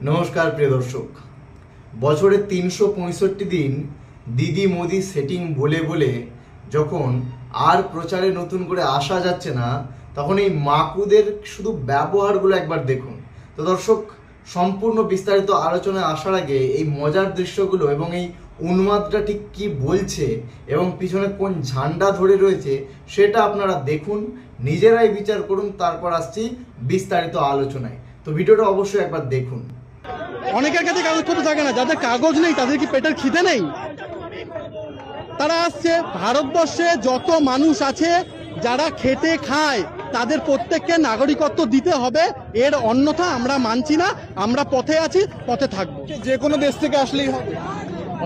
নমস্কার প্রিয় দর্শক। বছরে ৩৬৫ দিন দিদি মোদি সেটিং বলে বলে যখন আর প্রচারে নতুন করে আসা যাচ্ছে না, তখন এই মাকুদের শুধু ব্যবহারগুলো একবার দেখুন। তো দর্শক, সম্পূর্ণ বিস্তারিত আলোচনায় আসার আগে এই মজার দৃশ্যগুলো এবং এই উন্মাদটা ঠিক কী বলছে এবং পিছনে কোন ঝান্ডা ধরে রয়েছে সেটা আপনারা দেখুন, নিজেরাই বিচার করুন। তারপর আসছি বিস্তারিত আলোচনায়। তো ভিডিওটা অবশ্যই একবার দেখুন। অনেকের কাছে কাগজপত্র থাকে না, যাদের কাগজ নেই তাদের কি পেটের খিদে নেই? তারা আসছে। ভারতবর্ষে যত মানুষ আছে যারা খেটে খায় তাদের প্রত্যেককে নাগরিকত্ব দিতে হবে, এর অন্যথা আমরা মানছি না। আমরা পথে আছি, পথে থাকবো। যে কোনো দেশ থেকে আসলেই হবে?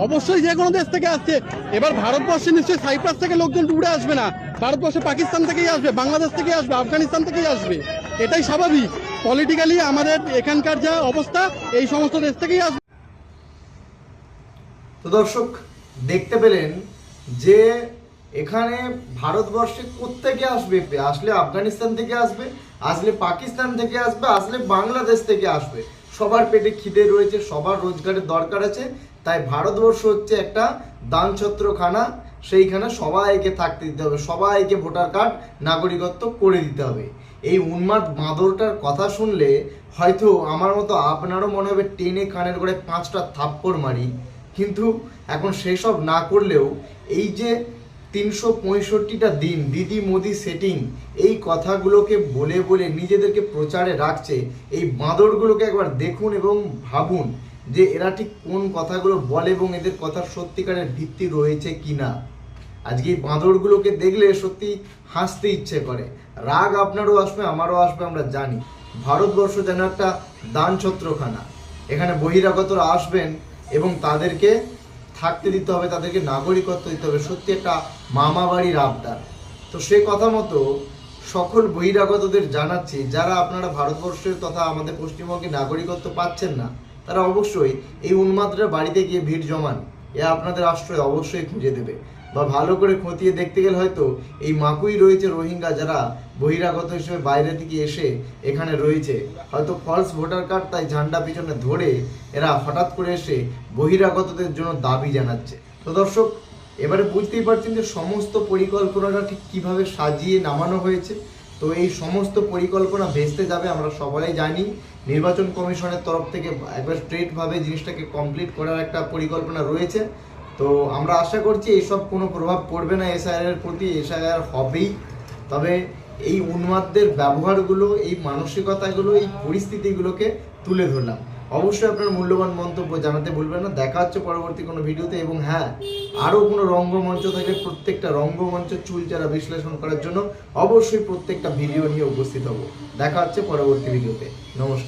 অবশ্যই যে কোনো দেশ থেকে আসছে। এবার ভারতবর্ষে নিশ্চয়ই সাইপ্রাস থেকে লোকজন উড়ে আসবে না, ভারতবর্ষে পাকিস্তান থেকেই আসবে, বাংলাদেশ থেকেই আসবে, আফগানিস্তান থেকেই আসবে। এটাই স্বাভাবিক। পলিটিক্যালি আমাদের এখানকার যা অবস্থা, এই সমস্ত দেশ থেকেই আসবে। তো দর্শক, দেখতে পেলেন যে এখানে ভারতবর্ষে কোত্থেকে আসবে? আসলে আফগানিস্তান থেকে আসবে, আসলে পাকিস্তান থেকে আসবে, আসলে বাংলাদেশ থেকে আসবে। সবার পেটে খিদে রয়েছে, সবার রোজগারের দরকার আছে। তাই ভারতবর্ষ হচ্ছে একটা দানছত্রখানা, সেইখানে সবাইকে থাকতে দিতে হবে, সবাইকে ভোটার কার্ড, নাগরিকত্ব করে দিতে হবে। এই উন্মাদ বাঁদরটার কথা শুনলে হয়তো আমার মতো আপনারও মনে হবে টেনে কানের গোড়ায় 5টা থাপ্পড় মারি। কিন্তু এখন সেসব না করলেও এই যে ৩৬৫টা দিন দিদি মোদি সেটিং, এই কথাগুলোকে বলে বলে নিজেদেরকে প্রচারে রাখছে, এই বাঁদরগুলোকে একবার দেখুন এবং ভাবুন যে এরা ঠিক কোন কথাগুলো বলে এবং এদের কথার সত্যিকারের ভিত্তি রয়েছে কিনা। আজকে এই বাঁদরগুলোকে দেখলে সত্যি হাসতে ইচ্ছে করে। রাগ আপনারও আসবে, আমারও আসবে, আমরা জানি। ভারতবর্ষ যেন একটা দানছত্রখানা, এখানে বহিরাগতরা আসবেন এবং তাদেরকে থাকতে দিতে হবে, তাদেরকে নাগরিকত্ব দিতে হবে। সত্যি একটা মামা বাড়ির আবদার। তো সে কথা মতো সকল বহিরাগতদের জানাচ্ছি, যারা আপনারা ভারতবর্ষের তথা আমাদের পশ্চিমবঙ্গে নাগরিকত্ব পাচ্ছেন না, তারা অবশ্যই এই উন্মাদরা বাড়িতে গিয়ে ভিড় জমান। এ আপনাদের আশ্রয় অবশ্যই খুঁজে দেবে, বা ভালো করে খতিয়ে দেখতে গেলে হয়তো এই মাকুই রয়েছে রোহিঙ্গা, যারা বহিরাগত হিসেবে বাইরে থেকে এসে এখানে রয়েছে। হয়তো ফলস ভোটার কার্ড, তাই ঝান্ডা পিছনে ধরে এরা হঠাৎ করে এসে বহিরাগতদের জন্য দাবি জানাচ্ছে। তো দর্শক, এবারে বুঝতেই পারছেন যে সমস্ত পরিকল্পনাটা ঠিক কীভাবে সাজিয়ে নামানো হয়েছে। তো এই সমস্ত পরিকল্পনা ভেস্তে যাবে, আমরা সবাই জানি। নির্বাচন কমিশনের তরফ থেকে একবার স্ট্রেটভাবে জিনিসটাকে কমপ্লিট করার একটা পরিকল্পনা রয়েছে। তো আমরা আশা করছি এইসব কোনো প্রভাব পড়বে না এসআইআর প্রতি। এসআইআর হবেই, তবে এই উন্মাদদের ব্যবহারগুলো, এই মানসিকতাগুলো, এই পরিস্থিতিগুলোকে তুলে ধরলাম। অবশ্যই আপনার মূল্যবান মন্তব্য জানাতে ভুলবেন না। দেখা হচ্ছে পরবর্তী কোনো ভিডিওতে। এবং হ্যাঁ, আরও কোনো রঙ্গমঞ্চ থাকলে প্রত্যেকটা রঙ্গমঞ্চ চুলচেরা বিশ্লেষণ করার জন্য অবশ্যই প্রত্যেকটা ভিডিও নিয়ে উপস্থিত হব। দেখা হচ্ছে পরবর্তী ভিডিওতে। নমস্কার।